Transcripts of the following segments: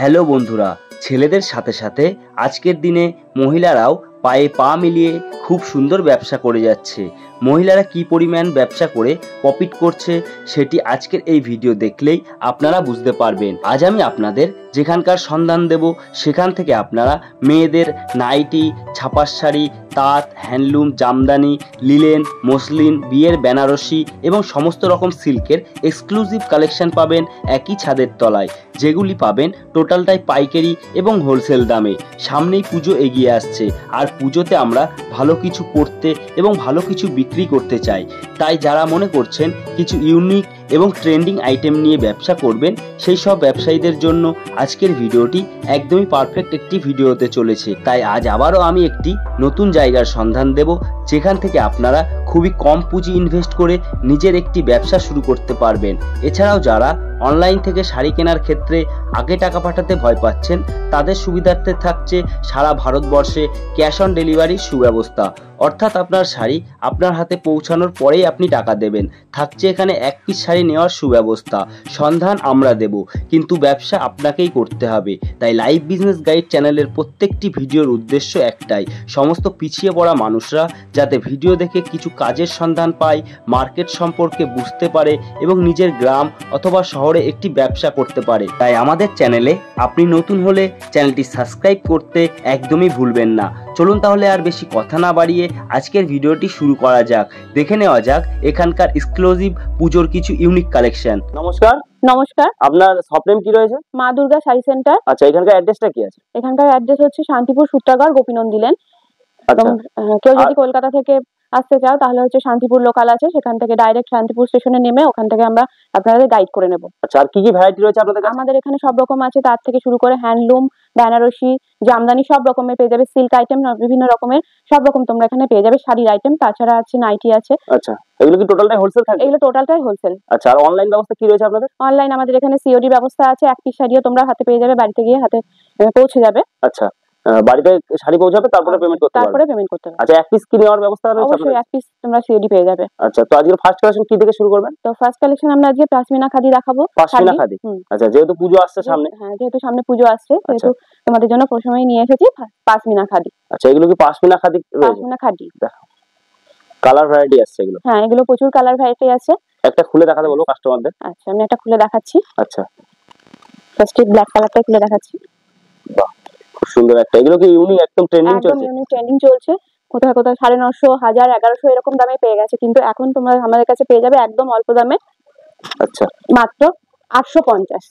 Hello বন্ধুরা, ছেলেদের সাথে সাথে আজকের দিনে মহিলারাও পায়ে পা মিলিয়ে খুব সুন্দর ব্যবসা করে যাচ্ছে। মহিলারা কি পরিমাণ ব্যবসা করে প্রফিট করছে সেটি আজকের এই ভিডিও দেখলেই আপনারা বুঝতে পারবেন। আজ আমি আপনাদের যেখানকার সন্ধান দেব সেখান থেকে আপনারা মেয়েদের নাইটি, ছাপার শাড়ি, তাঁত, হ্যান্ডলুম, জামদানি, লিলেন, মসলিন, বিয়ের বেনারসি এবং সমস্ত রকম সিল্কের এক্সক্লুসিভ কালেকশন পাবেন একই ছাদের তলায়, যেগুলি পাবেন টোটালটাই পাইকারি এবং হোলসেল দামে। সামনেই পুজো এগিয়ে আসছে, আর পুজোতে আমরা ভালো কিছু পরতে এবং ভালো কিছু বিক্রি করতে চাই। তাই যারা মনে করছেন কিছু ইউনিক এবং ট্রেন্ডিং আইটেম নিয়ে ব্যবসা করবেন, সেই সব ব্যবসায়ীদের জন্য আজকের ভিডিওটি একদমই পারফেক্ট একটি ভিডিও হতে চলেছে। তাই আজ আবারও আমি একটি নতুন জায়গার সন্ধান দেব, যেখান থেকে আপনারা খুবই কম পুঁজি ইনভেস্ট করে নিজের একটি ব্যবসা শুরু করতে পারবেন। এছাড়াও যারা অনলাইন থেকে শাড়ি কেনার ক্ষেত্রে আগে টাকা পাঠাতে ভয় পাচ্ছেন, তাদের সুবিধার্থে থাকছে সারা ভারতবর্ষে ক্যাশ অন ডেলিভারির সুব্যবস্থা। অর্থাৎ আপনার শাড়ি আপনার হাতে পৌঁছানোর পরেই আপনি টাকা দেবেন। থাকছে এখানে এক পিস শাড়ি নেওয়ার সুব্যবস্থা। সন্ধান আমরা দেব, কিন্তু ব্যবসা আপনাকেই করতে হবে। তাই লাইভ বিজনেস গাইড চ্যানেলের প্রত্যেকটি ভিডিওর উদ্দেশ্য একটাই, সমস্ত পিছিয়ে পড়া মানুষরা যাতে ভিডিও দেখে কিছু কাজের সন্ধান পায়, মার্কেট সম্পর্কে বুঝতে পারে এবং নিজের গ্রাম অথবা শহরে একটি ব্যবসা করতে পারে। তাই আমাদের চ্যানেলে আপনি নতুন হলে চ্যানেলটি সাবস্ক্রাইব করতে একদমই ভুলবেন না। চলুন তাহলে আর বেশি কথা না বাড়িয়ে আজকের ভিডিওটি শুরু করা যাক। দেখে নেওয়া যাক এখানকার এক্সক্লুসিভ পুজোর কিছু ইউনিক কালেকশন। নমস্কার। নমস্কার, আপনার শপ নেম কি রয়েছে? মা দুর্গা শাড়ি সেন্টার। আচ্ছা, এখানকার অ্যাড্রেসটা কি আছে? এখানকার অ্যাড্রেস হচ্ছে শান্তিপুর, সূত্রাগড়, গোপীনন্দী লেন। এবং কেউ যদি কলকাতা থেকে আসতে চাও তাহলে হচ্ছে শান্তিপুর লোকাল আছে, সেখান থেকে ডাইরেক্ট শান্তিপুর স্টেশনে নেমে ওখান থেকে আমরা আপনাদের গাইড করে নেব। আচ্ছা, আর কি কি ভ্যারাইটি রয়েছে আপনাদের কাছে? আমাদের এখানে সব রকম আছে, তার থেকে শুরু করে হ্যান্ডলুম, বেনারসি, জামদানি সব রকমের পেয়ে যাবে। সিল্ক আইটেম বিভিন্ন রকমের সব রকম তোমরা এখানে পেয়ে যাবে। শাড়ির আইটেম, তাছাড়া আছে নাইটি আছে। আচ্ছা, এগুলো কি টোটালটাই হোলসেল থাকে? এগুলো টোটালটাই হোলসেল। আচ্ছা, আর অনলাইন ব্যবস্থা কি রয়েছে আপনাদের? অনলাইন আমাদের এখানে সিওডি ব্যবস্থা আছে। এক পিস শাড়িও তোমরা হাতে পেয়ে যাবে, বাড়িতে গিয়ে হাতে পৌঁছে যাবে। আচ্ছা, বাড়িতে শাড়ি পৌঁছাবে, তারপরে পেমেন্ট করতে হবে। আচ্ছা, এক পিস কি নেওয়ার ব্যবস্থা রয়েছে? অবশ্যই এক পিস তোমরা সিওডি পেয়ে যাবে। আচ্ছা, তো আজকে ফার্স্ট কালেকশন কি থেকে শুরু করবেন? তো ফার্স্ট কালেকশন আমরা আজকে পাশমিনা খাদি দেখাবো। পাশমিনা খাদি। আচ্ছা, যেহেতু পুজো আসছে সামনে। হ্যাঁ, যেহেতু সামনে পুজো আসছে, সেহেতু তোমাদের জন্য প্রথমেই নিয়ে এসেছি পাশমিনা খাদি। আচ্ছা, এগুলো কি পাশমিনা খাদি রয়েছে? পাশমিনা খাদি। কালার ভ্যারাইটি আছে এগুলো? হ্যাঁ, এগুলো প্রচুর কালার ভ্যারাইটি আছে। একটা খুলে দেখাতে বলো কাস্টমারদের। আচ্ছা, আমি একটা খুলে দেখাচ্ছি। আচ্ছা, ফার্স্টে ব্ল্যাক কালারটা খুলে দেখাচ্ছি। বাহ, খুব সুন্দর একটা। এগুলো কি ইউনিক, একদম ট্রেন্ডিং চলছে? একদম ইউনিক ট্রেন্ডিং চলছে। কোথায় কোথায় 950, 1000, 1100 এরকম দামে পেয়ে গেছে, কিন্তু এখন তোমরা আমাদের কাছে পেয়ে যাবে একদম অল্প দামে। আচ্ছা, মাত্র 850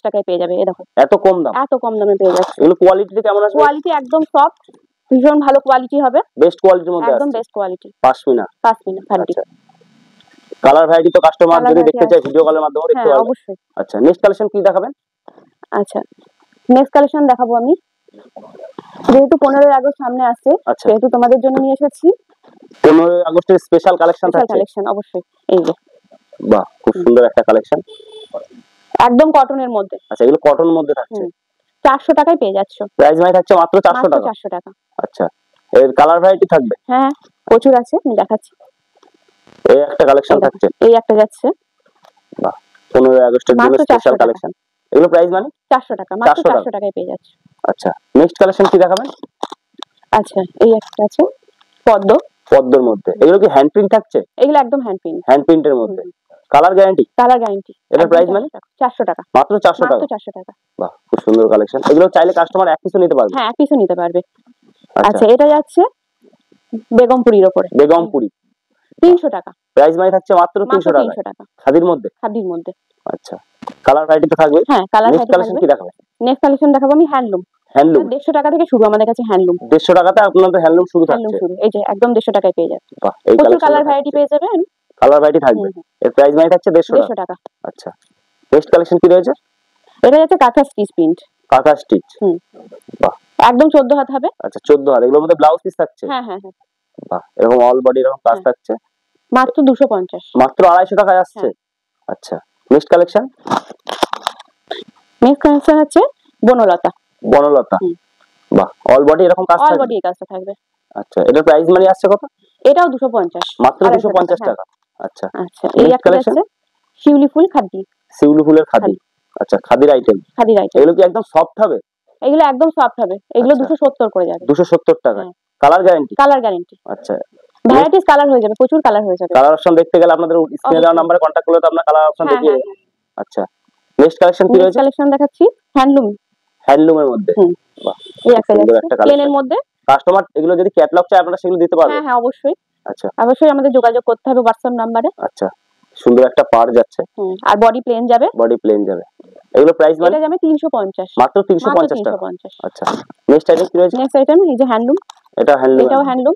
টাকায় পেয়ে যাবে। এই দেখো, এত কম দাম, এত কম দামে পেয়ে যাচ্ছে। এগুলো কোয়ালিটি কেমন আছে? কোয়ালিটি একদম সফট, ভীষণ ভালো কোয়ালিটি হবে। বেস্ট কোয়ালিটির মধ্যে একদম best quality. Pashmina khadi. Colour variety তো কাস্টমার যদি দেখতে চায় ভিডিও কলের মাধ্যমে দেখতে পারবে। অবশ্যই। আচ্ছা, নেক্সট কালেকশন কি দেখাবেন? আচ্ছা, নেক্সট কালেকশন দেখাবো আমি। যেহেতু 15 আগস্ট সামনে আসছে, সেহেতু তোমাদের জন্য নিয়ে এসেছি 15 আগস্টের স্পেশাল কালেকশন থাকছে। কালেকশন অবশ্যই। এই যে, বাহ, খুব সুন্দর একটা কালেকশন, একদম কটনের মধ্যে। আচ্ছা, এগুলো কটনের মধ্যে থাকছে। 400 টাকায় পেয়ে যাচ্ছ। প্রাইস মাই থাকছে মাত্র 400 টাকা। 400 টাকা। আচ্ছা, এর কালার ভ্যারাইটি থাকবে? হ্যাঁ, প্রচুর আছে, আমি দেখাচ্ছি। এই একটা কালেকশন থাকছে, এই একটা যাচ্ছে। বাহ, 15 আগস্টের জন্য স্পেশাল কালেকশন। এগুলো প্রাইস মানে 400 টাকা, মাত্র 400 টাকায় পেয়ে যাচ্ছে। আচ্ছা, নেক্সট কালেকশন কি দেখাবেন? আচ্ছা, এই একটা আছে পদ্মর মধ্যে। এগুলো কি হ্যান্ড প্রিন্ট থাকছে? এগুলো একদম হ্যান্ড প্রিন্টের মধ্যে। Colour guarantee? Colour guarantee. এটার প্রাইস মানে 400 টাকা, মাত্র 400 টাকা। মাত্র 400 টাকা। বাহ, খুব সুন্দর কালেকশন। এগুলো চাইলে কাস্টমার এক পিসও নিতে পারবে? হ্যাঁ, এক পিসও নিতে পারবে। আচ্ছা, এটা যাচ্ছে বেগমপুরির উপরে। বেগমপুরি 300 টাকা। প্রাইস মানে থাকছে মাত্র 300 টাকা। খাদির মধ্যে? খাদির মধ্যে। আচ্ছা, কালার ভ্যারাইটি তো থাকবে? হ্যাঁ, কালার ভ্যারাইটি থাকবে। কালেকশন কি দেখাবেন? নেক্সট কালেকশন দেখাবো আমি হ্যান্ডলুম। 150 টাকা থেকে শুরু আমাদের কাছে হ্যান্ডলুম। 150 টাকাতে আপনাদের হ্যান্ডলুম শুরু থাকছে? এই যে একদম 150 টাকায় পেয়ে যাচ্ছে। বাহ, এই কালার ভ্যারাইটি পেয়ে যাবেন। কালার ভ্যারাইটি থাকবে। এর প্রাইস মানে থাকছে 150 টাকা। আচ্ছা, নেক্সট কালেকশন কি রয়েছে? এটা যাচ্ছে কাঁথা স্টিচ প্রিন্ট। কাঁথা স্টিচ। বাহ, একদম 14 হাত হবে। আচ্ছা, 14 হাত। এগুলোর মধ্যে ব্লাউজ পিস থাকছে? হ্যাঁ। বাহ, এরকম অল বডি এরকম কাজ থাকছে। মাত্র 250। মাত্র 250 টাকায় আসছে। আচ্ছা, নেক্সট কালেকশন? নেক্সট কালেকশন আছে বনলতা। বাহ, অল বডি এরকম কাজ থাকবে? অল বডি কাজটা থাকবে। আচ্ছা, এটার প্রাইস মানে আসছে কত? এটাও 250, মাত্র 250 টাকা। আচ্ছা, আচ্ছা, এই একটা আছে শিউলি ফুল খাদি। শিউলি ফুলের খাদি। আচ্ছা, খাদির আইটেম। খাদির আইটেম। এগুলো কি একদম সফট হবে? এগুলো একদম সফট হবে। এগুলো 270 করে যাবে। 270 টাকা। Colour guarantee? Colour guarantee. আচ্ছা, ভ্যারাইটিস কালার হয়ে যাবে, প্রচুর কালার হয়ে যাবে। কালার অপশন দেখতে গেলে আপনাদের স্ক্রিনে দেওয়া নম্বরে কন্টাক্ট করলে তো আপনারা কালার অপশন দেখিয়ে দেবেন। আচ্ছা, নেক্সট কালেকশন কি রয়েছে? কালেকশন দেখাচ্ছি হ্যান্ডলুম। হ্যান্ডলুমের মধ্যে। বাহ, এই একটা যাচ্ছে প্লেনের মধ্যে। কাস্টমার এগুলো যদি ক্যাটালগ চায় আপনারা সেগুলো দিতে পারবেন? হ্যাঁ, অবশ্যই। আচ্ছা, অবশ্যই আমাদের যোগাযোগ করতে হবে WhatsApp নম্বরে। আচ্ছা, সুন্দর একটা পার যাচ্ছে। আর বডি প্লেন যাবে। বডি প্লেন যাবে। এগুলো প্রাইস মানে? এটা যাবে 350। মাত্র 350 টাকা। আচ্ছা, নেক্সট আইটেম কি রয়েছে? নেক্সট আইটেম এই যে হ্যান্ডলুম। এটা হ্যান্ডলুম। এটাও হ্যান্ডলুম।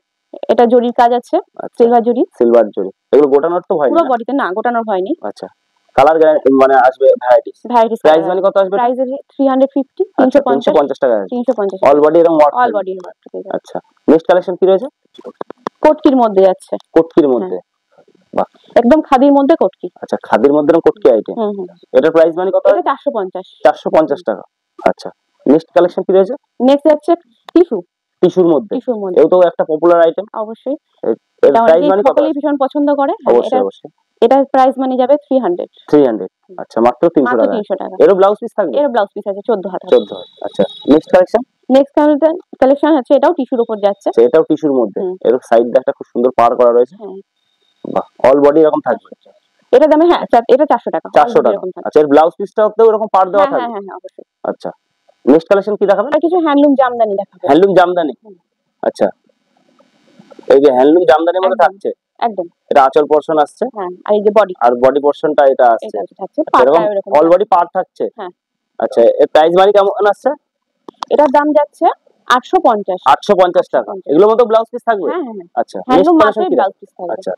এটা জরির কাজ আছে, সিলভার জরি। সিলভার জরি। এগুলো গোটানোর তো হয় না? পুরো বডিতে না, গোটানোর হয়নি। আচ্ছা, কালার মানে আসবে ভ্যারাইটিস। প্রাইস মানে কত আসবে? প্রাইস 350, 350 টাকা। 350। অল বডি এরকম ওয়ার্ক? All body work. আচ্ছা, নেক্সট কালেকশন কি রয়েছে? কোটকির মধ্যে যাচ্ছে। কোটকির মধ্যে। বাহ, একদম খাদির মধ্যে কোটকি। আচ্ছা, খাদির মধ্যে এরকম কোটকি আইটেম। এটার প্রাইস মানে কত? এটা 450। 450 টাকা। আচ্ছা, নেক্সট কালেকশন কি রয়েছে? নেক্সট যাচ্ছে টিস্যু। টিস্যুর মধ্যে। টিস্যুর মধ্যে। এও তো একটা পপুলার আইটেম। অবশ্যই। এর প্রাইস মানে কত? সকলেই ভীষণ পছন্দ করে। অবশ্যই অবশ্যই। এটার প্রাইস মানে যাবে 300। 300। আচ্ছা, মাত্র 300 টাকা। 300 টাকা। এরও ব্লাউজ পিস থাকবে? এর ব্লাউজ পিস আছে 14 হাত। 14 হাত। আচ্ছা, নেক্সট কালেকশন? নেক্সট কালেকশন হচ্ছে এটাও টিস্যুর উপর যাচ্ছে। এটাও টিস্যুর মধ্যে। এর সাইড দিয়ে একটা খুব সুন্দর পার করা রয়েছে। বাহ, অল বডি এরকম থাকবে। এটা দামে এটা 400 টাকা। 400 টাকা। আচ্ছা, এর ব্লাউজ পিসটাও এরকম পার দেওয়া থাকবে? হ্যাঁ, অবশ্যই। আচ্ছা, নেক্সট কালেকশন কি দেখাবেন? আর কিছু হ্যান্ডলুম জামদানি দেখাবো। হ্যান্ডলুম জামদানি। আচ্ছা, এই যে হ্যান্ডলুম জামদানির মধ্যে থাকছে একদম। এটা আঁচল পোরশন আসছে। হ্যাঁ, আর এই যে বডি। আর বডি পোরশনটা এটা আসছে। এরকম অল বডি পার থাকছে। হ্যাঁ। আচ্ছা, এর প্রাইস মানে কেমন আসছে? এটার দাম যাচ্ছে 850। 850 টাকা। এগুলোর মধ্যে ব্লাউজ পিস থাকবে? হ্যাঁ। আচ্ছা, হ্যান্ডলুম মাত্রই ব্লাউজ পিস থাকবে। আচ্ছা,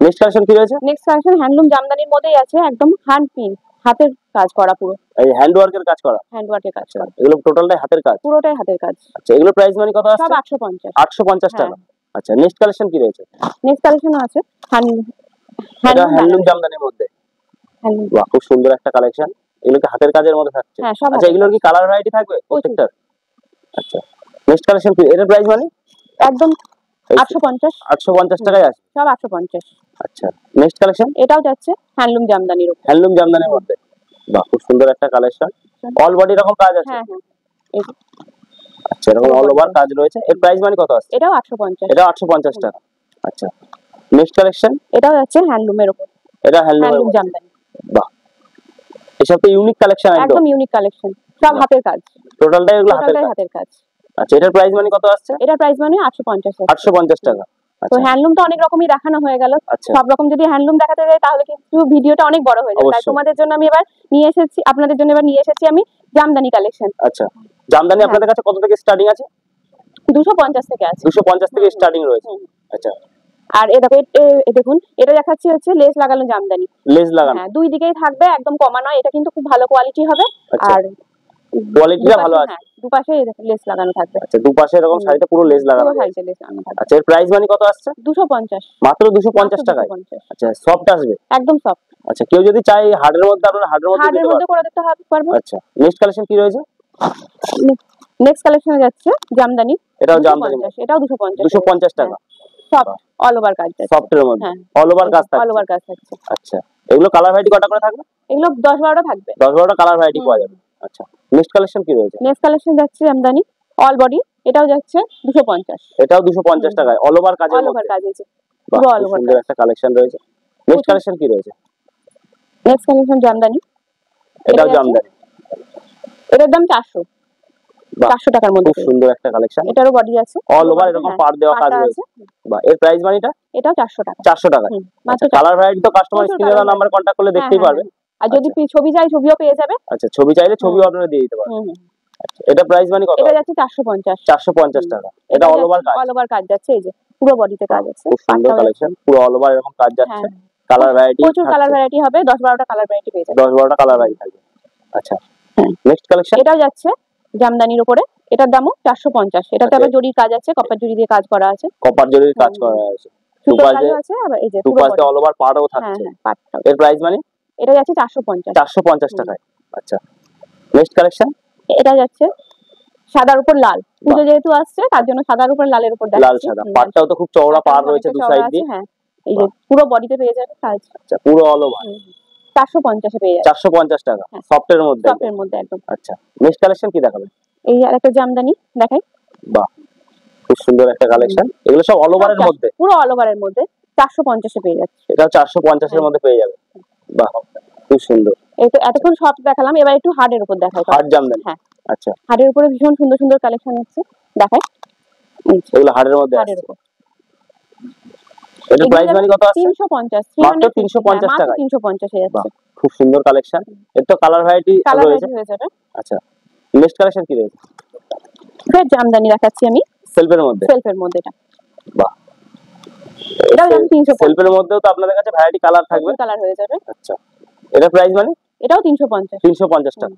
নেক্সট কালেকশন কি রয়েছে? নেক্সট কালেকশন হ্যান্ডলুম জামদানির মধ্যেই আছে, একদম হ্যান্ড পিন, হাতের কাজ করা পুরো। এই হ্যান্ড ওয়ার্কের কাজ করা? হ্যান্ড ওয়ার্কের কাজ করা। এগুলো টোটালটাই হাতের কাজ? পুরোটাই হাতের কাজ। আচ্ছা, এগুলো প্রাইস মানে কত আসছে? সব 850। 850 টাকা। আচ্ছা, নেক্সট কালেকশন কি রয়েছে? নেক্সট কালেকশন আছে হ্যান্ডলুম জামদানির মধ্যে। বাহ, খুব সুন্দর একটা কালেকশন। এগুলো কি হাতের কাজের মধ্যে থাকছে? আচ্ছা, এগুলোর কি কালার ভ্যারাইটি থাকবে প্রত্যেকটার? আচ্ছা, নেক্সট কালেকশন কি? এটার প্রাইস মানে? একদম 850। 850 টাকায় আছে? সব 850। আচ্ছা, নেক্সট কালেকশন? এটাও যাচ্ছে হ্যান্ডলুম জামদানির উপর। হ্যান্ডলুম জামদানির মধ্যে। বাহ, খুব সুন্দর একটা কালেকশন। অল বডি এরকম কাজ আছে? হ্যাঁ। আচ্ছা, এরকম অল ওভার কাজ রয়েছে। এর প্রাইস মানে কত আছে? এটাও 850। এটাও 850 টাকা। আচ্ছা, নেক্সট কালেকশন? এটাও যাচ্ছে হ্যান্ডলুমের উপর। এটা হ্যান্ডলুম জামদানি। বাহ, এসব তো ইউনিক কালেকশন। একদম ইউনিক কালেকশন, সব হাতের কাজ। টোটালটাই এগুলো হাতের কাজ। আচ্ছা, এটার প্রাইস মানে কত আসছে? এটার প্রাইস মানে 850। 850 টাকা। তো হ্যান্ডলুম তো অনেক রকমই দেখানো হয়ে গেল। সব রকম যদি হ্যান্ডলুম দেখাতে যাই তাহলে কিন্তু ভিডিওটা অনেক বড় হয়ে যাবে। তাই তোমাদের জন্য আমি এবার নিয়ে এসেছি, আপনাদের জন্য এবার নিয়ে এসেছি আমি জামদানি কালেকশন। আচ্ছা, জামদানি আপনাদের কাছে কত থেকে স্টার্টিং আছে? 250 থেকে আছে। 250 থেকে স্টার্টিং রয়েছে। আচ্ছা, আর দেখুন এটা দেখাচ্ছি হচ্ছে লেস লাগানো জামদানি। লেস লাগানো? হ্যাঁ, দুই দিকেই থাকবে, একদম কমা নয়। এটা কিন্তু খুব ভালো কোয়ালিটি হবে। আর কোয়ালিটিটা ভালো আছে? হ্যাঁ, দুপাশে লেস লাগানো থাকবে। আচ্ছা, দুপাশে এরকম শাড়িতে পুরো লেস লাগানো। পুরো শাড়িতে লেস লাগানো থাকবে। আচ্ছা, এর প্রাইস মানে কত আসছে? 250। মাত্র 250 টাকায়? আচ্ছা, সফট আসবে? একদম সফট। আচ্ছা, কেউ যদি চাই হার্ডের মধ্যে, আপনারা হার্ডের মধ্যে করে দিতে পারবো। আচ্ছা, নেক্সট কালেকশন কি রয়েছে? নেক্সট কালেকশনে যাচ্ছে জামদানি। এটাও জামদানি? এটাও 250। 250 টাকা। সফট অল ওভার কাজ আছে। সফটের মধ্যে অল ওভার কাজ থাকছে? অল ওভার কাজ থাকছে। আচ্ছা, এগুলো কালার ভ্যারাইটি কটা করে থাকবে? এগুলো 10-12টা থাকবে। 10-12টা কালার ভ্যারাইটি পাওয়া যাবে। আচ্ছা, নেক্সট কালেকশন কি রয়েছে? নেক্সট কালেকশন যাচ্ছে জামদানি অল বডি। এটাও যাচ্ছে 250। এটাও 250 টাকায় অল ওভার কাজ? অল ওভার কাজ আছে, পুরো অল ওভার। সুন্দর একটা কালেকশন রয়েছে। নেক্সট কালেকশন কি রয়েছে? Next collection Jamdani. এটাও জামদানি। এটার দাম 400। 400 টাকার মধ্যে। খুব সুন্দর একটা কালেকশন। এটারও বডি আছে, অল ওভার এরকম পার দেওয়া কাজ রয়েছে। বাহ, এর প্রাইস মানিটা? এটাও 400 টাকা। 400 টাকা। আচ্ছা, কালার ভ্যারাইটি তো কাস্টমার স্ক্রিনে দেওয়া নাম্বারে কন্টাক্ট করলে দেখতেই পারবে। আর যদি ছবি চাই ছবিও পেয়ে যাবে। আচ্ছা, ছবি চাইলে ছবিও আপনারা দিয়ে দিতে পারবেন। আচ্ছা, এটা প্রাইস মানে কত? এটা যাচ্ছে 450। 450 টাকা। এটা অল ওভার কাজ? অল ওভার কাজ যাচ্ছে, এই যে পুরো বডিতে কাজ আছে। খুব সুন্দর কালেকশন, পুরো অল ওভার এরকম কাজ যাচ্ছে। কালার ভ্যারাইটি প্রচুর কালার ভ্যারাইটি হবে, 10-12টা কালার ভ্যারাইটি পেয়ে যাবে। 10-12টা কালার ভ্যারাইটি থাকবে। আচ্ছা, নেক্সট কালেকশন? এটাও যাচ্ছে জামদানির উপরে। এটার দামও 450। এটাতে আবার জরির কাজ আছে, কপার জরি দিয়ে কাজ করা আছে। কপার জরির কাজ করা আছে। সুতার কাজ আছে, আবার এই যে পুরো দুপাশে অল ওভার পাড়ও থাকছে। এর প্রাইস মানে? এটা যাচ্ছে 450। 450 টাকায়। আচ্ছা, নেক্সট কালেকশন? এটা যাচ্ছে সাদার উপর লাল। পুজো যেহেতু আসছে তার জন্য সাদার উপর লালের উপর দেখাচ্ছি। লাল সাদা। পাড়টাও তো খুব চওড়া পাড় রয়েছে দু সাইড দিয়ে। হ্যাঁ, এই যে পুরো বডিতে পেয়ে যাবে কাজ। আচ্ছা, পুরো অল ওভার। 450 এ পেয়ে যাচ্ছে। 450 টাকা সফটের মধ্যে, সফটের মধ্যে একদম। আচ্ছা নেক্সট কালেকশন কি দেখাবেন? এই আর একটা জামদানি দেখাই। বাহ খুব সুন্দর একটা কালেকশন, এগুলো সব অল ওভারের মধ্যে, পুরো অল ওভারের মধ্যে 450 এ পেয়ে যাচ্ছে। এটা 450 এর মধ্যে পেয়ে যাবে। বাহ খুব সুন্দর। এই তো এতক্ষণ সফট দেখালাম, এবার একটু হার্ডের উপর দেখাই। হার্ড জামদানি, হ্যাঁ আচ্ছা হার্ডের উপরে ভীষণ সুন্দর সুন্দর কালেকশন আছে দেখাই। এগুলো হার্ডের মধ্যে, হার্ডের উপর এটার প্রাইস মানে কত আছে? 350, মাত্র 350 টাকা, 350 এ যাচ্ছে। খুব সুন্দর কালেকশন, এর তো কালার ভ্যারাইটি রয়েছে। হয়ে যাবে। আচ্ছা নেক্সট কালেকশন কি রয়েছে? ফ্রেড জামদানি দেখাচ্ছি আমি, সেলফের মধ্যে। সেলফের মধ্যে এটা। বাহ এটাও 350। সেলফের মধ্যেও তো আপনাদের কাছে ভ্যারাইটি কালার থাকবে, কালার হয়ে যাবে। আচ্ছা এটার প্রাইস মানে? এটাও 350। 350 টাকা।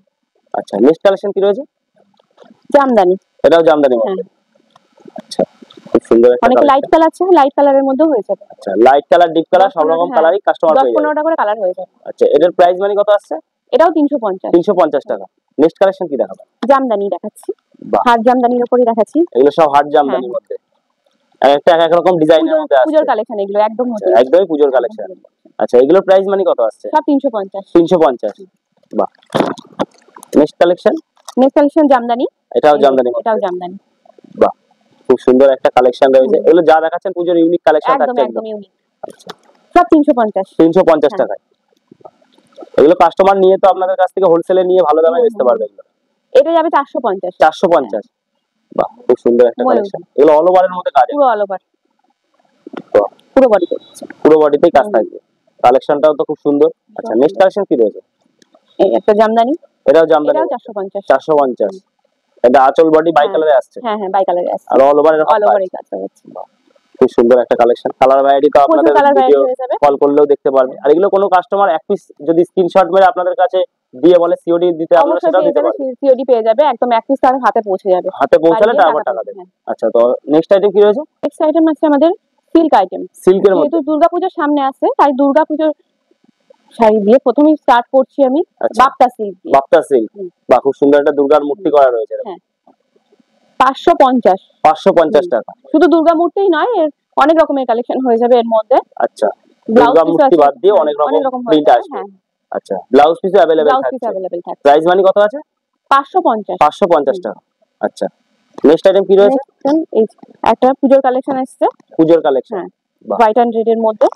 আচ্ছা নেক্সট কালেকশন কি রয়েছে? জামদানি, এটাও জামদানি মধ্যে। আচ্ছা খুব সুন্দর একটা অনেক লাইট কালার আছে, লাইট কালারের মধ্যে হয়ে যাবে। আচ্ছা লাইট কালার, ডিপ কালার সব রকম কালারই কাস্টমার পেয়ে যাবে। 10-15টা করে কালার হয়ে যাবে। আচ্ছা এটার প্রাইস মানে কত আসছে? এটাও 350। 350 টাকা। নেক্সট কালেকশন কি দেখাবেন? জামদানি দেখাচ্ছি, হার্ড জামদানির উপরই দেখাচ্ছি। এগুলো সব হার্ড জামদানির মধ্যে, একটা এক রকম ডিজাইনের মধ্যে আছে। পূজোর কালেকশন এগুলো একদম নতুন, একদমই পূজোর কালেকশন। আচ্ছা এগুলোর প্রাইস মানে কত আসছে? সব 350। 350। বাহ next collection? Next collection Jamdani, এটাও জামদানি, এটাও জামদানি। বাহ খুব সুন্দর একটা কালেকশন রয়েছে। এগুলো যা দেখাচ্ছেন পূজোর ইউনিক কালেকশন থাকছে, একদম ইউনিক। আচ্ছা সব 350। 350 টাকায়। এগুলো কাস্টমার নিয়ে তো আপনাদের কাছ থেকে হোলসেলে নিয়ে ভালো দামে বেচতে পারবে। এগুলো এটা যাবে 450। 450। বাহ খুব সুন্দর একটা কালেকশন, এগুলো অল ওভারের মধ্যে কাজ, পুরো অল ওভার, পুরো বডিতে, পুরো বডিতেই কাজ থাকবে। কালেকশনটাও তো খুব সুন্দর। আচ্ছা নেক্সট কালেকশন কি রয়েছে? এই একটা জামদানি, এটাও জামদানি, এটাও 450। 450। এটা আঁচল বডি বাই কালারে আসছে। হ্যাঁ বাই কালারে আসছে, আর অল ওভার অল ওভারই কাজ হচ্ছে। খুব সুন্দর একটা কালেকশন, কালার ভ্যারাইটি তো আপনাদের ভিডিও কল করলেও দেখতে পারবেন। আর এগুলো কোনো কাস্টমার এক পিস যদি স্ক্রিনশট মেরে আপনাদের কাছে দিয়ে বলে সিওডি দিতে, আপনারা সেটাও দিতে পারবেন। সিওডি পেয়ে যাবে, একদম এক পিস তার হাতে পৌঁছে যাবে, হাতে পৌঁছালে তারপর টাকা দেবে। আচ্ছা তো নেক্সট আইটেম কি রয়েছে? নেক্সট আইটেম আছে আমাদের সিল্ক আইটেম। সিল্কের মধ্যে, যেহেতু দুর্গাপূজার সামনে আছে তাই দুর্গাপূজার শাড়ি দিয়ে প্রথমেই স্টার্ট করছি আমি। Bapta silk, Bapta silk. বাহ খুব সুন্দর একটা দুর্গার মূর্তি করা রয়েছে। হ্যাঁ 550। 550 টাকা। শুধু দুর্গা মূর্তিই নয়, এর অনেক রকমের কালেকশন হয়ে যাবে এর মধ্যে। আচ্ছা দুর্গা মূর্তি বাদ দিয়ে অনেক রকম প্রিন্ট আসবে। আচ্ছা ব্লাউজ পিস अवेलेबल থাকছে। প্রাইস মানে কত আছে? 550। 550 টাকা। আচ্ছা নেক্সট আইটেম কি রয়েছে? এই একটা পূজোর কালেকশন আসছে, পূজোর কালেকশন। হ্যাঁ হোয়াইট এন্ড রেড এর মধ্যে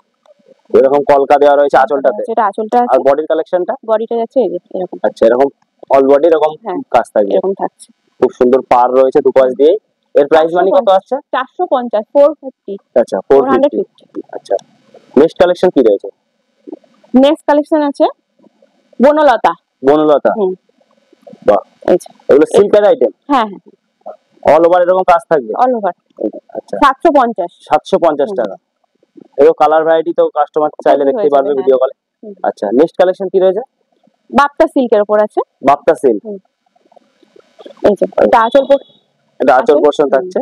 এরকম কলকা দেওয়া রয়েছে আঁচলটাতে। যেটা আঁচলটা আছে, আর বডির কালেকশনটা, বডিটা যাচ্ছে এই যে এরকম। আচ্ছা এরকম অল বডি এরকম কাজ থাকবে, এরকম থাকছে। খুব সুন্দর পার রয়েছে দুপাশ দিয়ে। এর প্রাইস মানে কত আসছে? 450, 450। আচ্ছা 450। আচ্ছা নেক্সট কালেকশন কি রয়েছে? নেক্সট কালেকশন আছে বনলতা। বনলতা, বাহ এগুলো সিল্কের আইটেম। হ্যাঁ অল ওভার এরকম কাজ থাকবে, অল ওভার। আচ্ছা 750। 750 টাকা। এরকম কালার ভ্যারাইটি তো কাস্টমার চাইলে দেখতে পারবে ভিডিও কলে। আচ্ছা নেক্সট কালেকশন কি রয়েছে? বাপ্তা সিল্কের উপর আছে, বাপ্তা সিল্ক। এই যে এটা আঁচল, এটা আঁচল পোরশন থাকছে,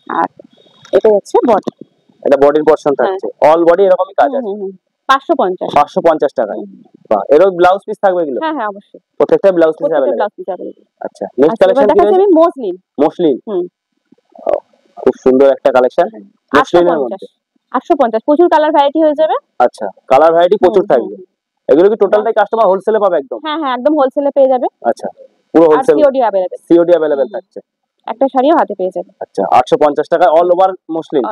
আর এটা হচ্ছে বডি, এটা বডির পোরশন থাকছে। অল বডি এরকমই কাজ আছে। 550। 550 টাকা। বাহ এরও ব্লাউজ পিস থাকবে এগুলো? হ্যাঁ অবশ্যই, প্রত্যেকটা ব্লাউজ পিস अवेलेबल। আচ্ছা নেক্সট কালেকশন কি রয়েছে? মসলিন। মসলিন, খুব সুন্দর একটা কালেকশন মসলিনের মধ্যে। 850, প্রচুর কালার ভ্যারাইটি হয়ে যাবে। আচ্ছা কালার ভ্যারাইটি প্রচুর থাকবে। এগুলো কি টোটালটাই কাস্টমার হোলসেলে পাবে একদম? হ্যাঁ একদম হোলসেলে পেয়ে যাবে। আচ্ছা পুরো wholesale, COD available, COD available থাকছে। একটা শাড়িও হাতে পেয়ে যাবে। আচ্ছা 850 টাকা all over muslin.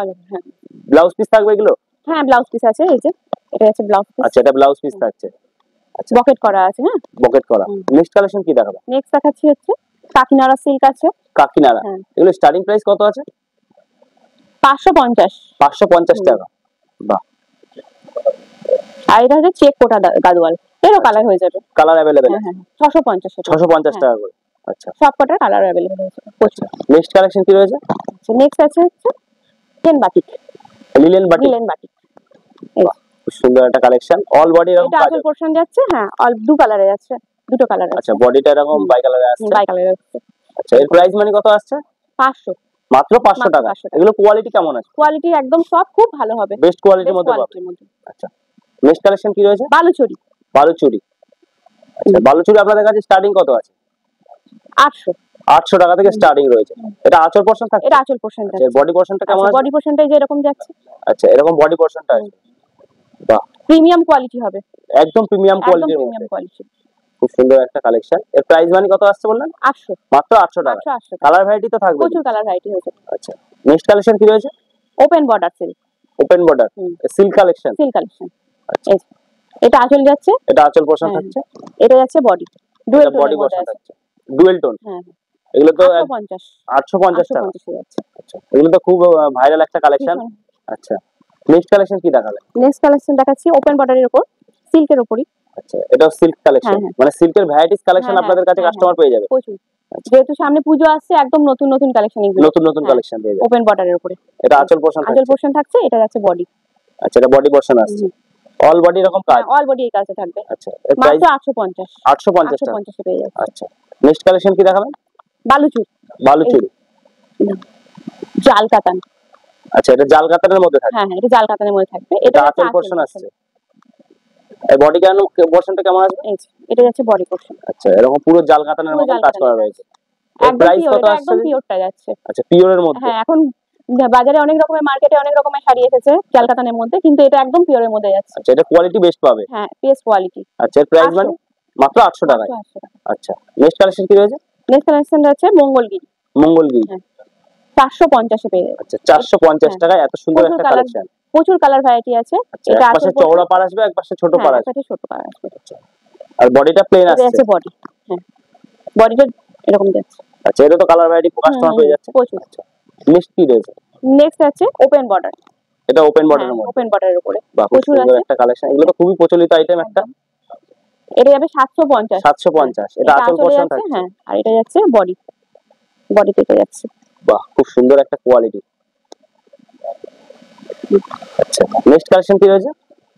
Blouse piece থাকবে এগুলো? হ্যাঁ ব্লাউজ পিস আছে, এই যে এটা আছে ব্লাউজ পিস। আচ্ছা এটা ব্লাউজ পিস থাকছে। আচ্ছা বকেট করা আছে। হ্যাঁ বকেট করা। নেক্সট কালেকশন কি দেখাবো? নেক্সট দেখাচ্ছি হচ্ছে কাকিনাড়া সিল্ক আছে। কাকিনাড়া, এগুলো স্টার্টিং প্রাইস কত আছে? 550। 550 টাকা। বাহ আর এটা হচ্ছে চেক কোটা গাদওয়াল, এরও কালার হয়ে যাবে। Colour available. হ্যাঁ 650। 650 টাকা করে। আচ্ছা সব কটার কালার अवेलेबल আছে। নেক্সট কালেকশন কি রয়েছে? আচ্ছা নেক্সট আছে হচ্ছে linen batik. Linen batik, linen batik খুব সুন্দর একটা কালেকশন। অল বডি এরকম এটা আঁচল পোরশন যাচ্ছে। হ্যাঁ অল দু কালারে যাচ্ছে, দুটো কালার আছে। আচ্ছা বডিটা এরকম বাই কালারে আসছে। বাই কালারে আছে। আচ্ছা এর প্রাইস মানে কত আসছে? 500, মাত্র 500 টাকা। এগুলো কোয়ালিটি কেমন আছে? কোয়ালিটি একদম সব খুব ভালো হবে, বেস্ট কোয়ালিটির মধ্যে পাবে। আচ্ছা নেক্সট কালেকশন কি রয়েছে? বালুচুরি। বালুচুরি, আচ্ছা বালুচুরি আপনাদের কাছে স্টার্টিং কত আছে? 800। 800 টাকা থেকে স্টার্টিং রয়েছে। এটা আঁচল পোরশন থাকে? এটা আঁচল পোরশনটা। আচ্ছা বডি পোরশনটা কেমন আছে? বডি পোরশনটা যে এরকম যাচ্ছে। আচ্ছা এরকম বডি পোরশনটা আছে। বাহ প্রিমিয়াম কোয়ালিটি হবে, একদম প্রিমিয়াম কোয়ালিটির প্রিমিয়াম মধ্যে। কোয়ালিটি। খুব সুন্দর একটা কালেকশন। এর প্রাইস মানে কত আসছে বললেন? 800, মাত্র 800 টাকা। 800 টাকা। কালার ভ্যারাইটি তো থাকবে? প্রচুর কালার ভ্যারাইটি হয়েছে। আচ্ছা, নেক্সট কালেকশন কি রয়েছে? Open border silk. Open border silk collection. Silk collection. আচ্ছা, এটা আঁচল যাচ্ছে, এটা আঁচল পোরশন থাকছে, এটা যাচ্ছে বডি, ডুয়াল বডি টোনের পোরশন মধ্যে আছে। থাকছে, ডুয়াল টোন। হ্যাঁ, এগুলো তো 850, 850 টাকা। 850 যাচ্ছে। আচ্ছা, এগুলো তো খুব ভাইরাল একটা কালেকশন। আচ্ছা, নেক্সট কালেকশন কি দেখাবেন? নেক্সট কালেকশন দেখাচ্ছি ওপেন বর্ডারের উপর, সিল্কের উপরই। আচ্ছা, এটা সিল্ক কালেকশন, মানে সিল্কের ভ্যারাইটিস কালেকশন আপনাদের কাছে কাস্টমার পেয়ে যাবে প্রচুর। যেহেতু সামনে পুজো আসছে, একদম নতুন নতুন কালেকশন এগুলো, নতুন নতুন কালেকশন পেয়ে যাবে। ওপেন বর্ডারের উপরে এটা আঁচল পোরশন থাকছে, আঁচল পোরশন থাকছে, এটা যাচ্ছে বডি। আচ্ছা, এটা বডি পোরশন আসছে, অল বডি এরকম কাজ। অল বডি এই কাজে থাকবে। আচ্ছা, এর প্রাইস মাত্র 850, 850 টাকা। 850 পেয়ে যাচ্ছে। আচ্ছা, নেক্সট কালেকশন কি দেখাবেন? বালুচুরি, বালুচুরি, জাল কাতান। আচ্ছা, এটা জাল কাতানের মধ্যে থাকে। হ্যাঁ, এটা জাল কাতানের মধ্যে থাকবে। এটা আঁচল পোরশন আসছে। এই বডি কেন পোরশনটা কেমন আসবে? এটা যাচ্ছে বডি পোরশন। আচ্ছা, এরকম পুরো জাল কাতানের মধ্যে কাজ করা রয়েছে। এর প্রাইস কত আসছে? একদম পিওরটা যাচ্ছে। আচ্ছা, পিওরের মধ্যে। হ্যাঁ, এখন বাজারে অনেক রকমের, মার্কেটে অনেক রকমের শাড়ি এসেছে জাল কাতানের মধ্যে, কিন্তু এটা একদম পিওরের মধ্যে যাচ্ছে। আচ্ছা, এটা কোয়ালিটি বেস্ট পাবে। হ্যাঁ, বেস্ট কোয়ালিটি। আচ্ছা, এর প্রাইস মানে মাত্র 800 টাকা। আচ্ছা, নেক্সট কালেকশন কি রয়েছে? নেক্সট কালেকশন আছে মঙ্গলগিরি। মঙ্গলগিরি, 450 এ পেয়ে যাবে। আচ্ছা, 450 টাকায় এত সুন্দর একটা কালেকশন। প্রচুর কালার ভ্যারাইটি আছে। এটা একপাশে চওড়া পাড় আসবে, একপাশে ছোট পাড় আসবে। একপাশে ছোট পাড় আসবে। আর বডিটা প্লেন আসছে। এটা আছে বডি। হ্যাঁ, বডিটা এরকম যাচ্ছে। আচ্ছা, এটা তো কালার ভ্যারাইটি কাস্টমার পেয়ে যাচ্ছে প্রচুর। নেক্সট কি রয়েছে? নেক্সট আছে ওপেন বর্ডার। এটা ওপেন বর্ডারের মধ্যে, ওপেন বর্ডারের উপরে প্রচুর সুন্দর একটা কালেকশন। এগুলো তো খুবই প্রচলিত আইটেম একটা। এটা যাবে 750। 750, এটা আঁচল পোরশন থাকছে। হ্যাঁ, আর এটা যাচ্ছে বডি, বডি থেকে যাচ্ছে। বাহ, খুব সুন্দর একটা কোয়ালিটি। আচ্ছা, নেক্সট কালেকশন কি রয়েছে?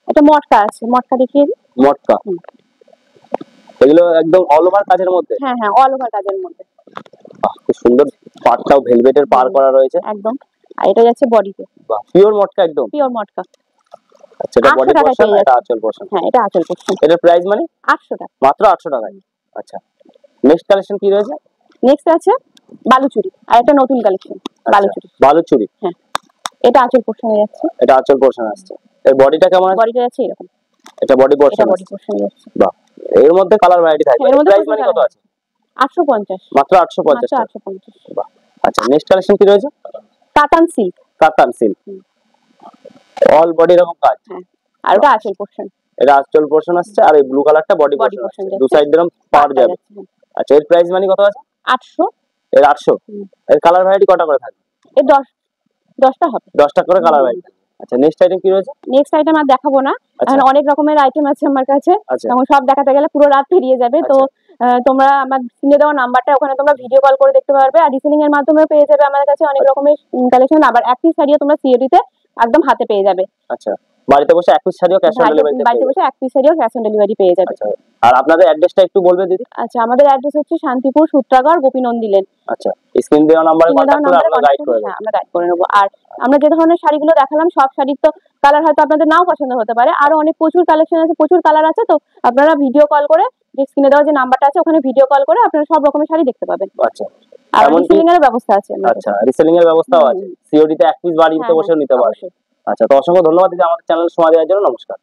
এটা মটকা আছে, মটকা দেখিয়ে দিই। মটকা, এগুলো একদম অল ওভার কাজের মধ্যে। হ্যাঁ হ্যাঁ, অল ওভার কাজের মধ্যে। বাহ, খুব সুন্দর। পাড়টাও ভেলভেটের পাড় করা রয়েছে একদম। আর এটা যাচ্ছে বডিতে। বাহ, পিওর মটকা একদম। পিওর মটকা। আচ্ছা, এটা বডি পোরশন, এটা আঁচল পোরশন। হ্যাঁ, এটা আঁচল পোরশন। এটার প্রাইস মানে 800 টাকা। মাত্র 800 টাকায়। আচ্ছা, নেক্সট কালেকশন কি রয়েছে? নেক্সট আছে বালুচুরি, আর একটা নতুন কালেকশন বালুচুরি। বালুচুরি, হ্যাঁ, এটা আঁচল পোরশনে যাচ্ছে। এটা আঁচল পোরশন আসছে। এর বডিটা কেমন আছে? বডিটা যাচ্ছে এরকম। এটা বডি পোরশন। এটা বডি পোরশনে যাচ্ছে। বাহ, এর মধ্যে কালার ভ্যারাইটি থাকবে। এর প্রাইস মানে কত আছে? 850, মাত্র 850 টাকা। 850। বাহ, আচ্ছা, নেক্সট কালেকশন কি রয়েছে? কাতান সিল্ক। কাতান সিল্ক, অল বডি এরকম কাজ। হ্যাঁ, আর ওটা আঁচল পোরশন। এটা আঁচল পোরশন আসছে, আর এই ব্লু কালারটা বডি পোরশন। দু সাইড এরকম পার যাবে। আচ্ছা, এর প্রাইস মানে কত আছে? 800। এর 800। এর কালার ভ্যারাইটি কটা করে থাকবে? এর 10টা হবে। 10টা করে কালার ভ্যারাইটি। আচ্ছা, নেক্সট আইটেম কি রয়েছে? নেক্সট আইটেম আর দেখাবো না, এখন অনেক রকমের আইটেম আছে আমার কাছে। আচ্ছা, এখন সব দেখাতে গেলে পুরো রাত পেরিয়ে যাবে। তো তোমরা আমার স্ক্রিনে দেওয়া নাম্বারটা, ওখানে তোমরা ভিডিও কল করে দেখতে পারবে, আর রিসেলিং এর মাধ্যমে পেয়ে যাবে আমাদের কাছে অনেক রকমের কালেকশন। আবার এক পিস শাড়িও তোমরা সিওডি তে একদম হাতে পেয়ে যাবে। আচ্ছা, বাড়িতে বসে এক পিস শাড়িও ক্যাশ অন ডেলিভারি, বাড়িতে বসে এক পিস শাড়িও ক্যাশ অন ডেলিভারি পেয়ে যাবে। আচ্ছা, আর আপনাদের অ্যাড্রেসটা একটু বলবে দিদি? আচ্ছা, আমাদের অ্যাড্রেস হচ্ছে শান্তিপুর, সূত্রাগড়, গোপীনন্দী লেন। আচ্ছা, স্ক্রিন দেওয়া নম্বরে কন্টাক্ট করে আপনারা গাইড করে দেবেন। আমরা গাইড করে নেব। আর আমরা যে ধরনের শাড়িগুলো দেখালাম, সব শাড়ির তো কালার হয়তো আপনাদের নাও পছন্দ হতে পারে, আরো অনেক প্রচুর কালেকশন আছে, প্রচুর কালার আছে। তো আপনারা ভিডিও কল করে, যে স্ক্রিনে দেওয়া যে নাম্বারটা আছে ওখানে ভিডিও কল করে আপনারা সব রকমের শাড়ি দেখতে পাবেন। আচ্ছা, আর রিসেলিং এর ব্যবস্থা আছে। আচ্ছা, রিসেলিং এর ব্যবস্থাও আছে। সিওডি তে এক পিস বাড়িতে বসে নিতে পারবে। আচ্ছা, তো অসংখ্য ধন্যবাদ দিদি আমাদের চ্যানেলে সময় দেওয়ার জন্য। নমস্কার।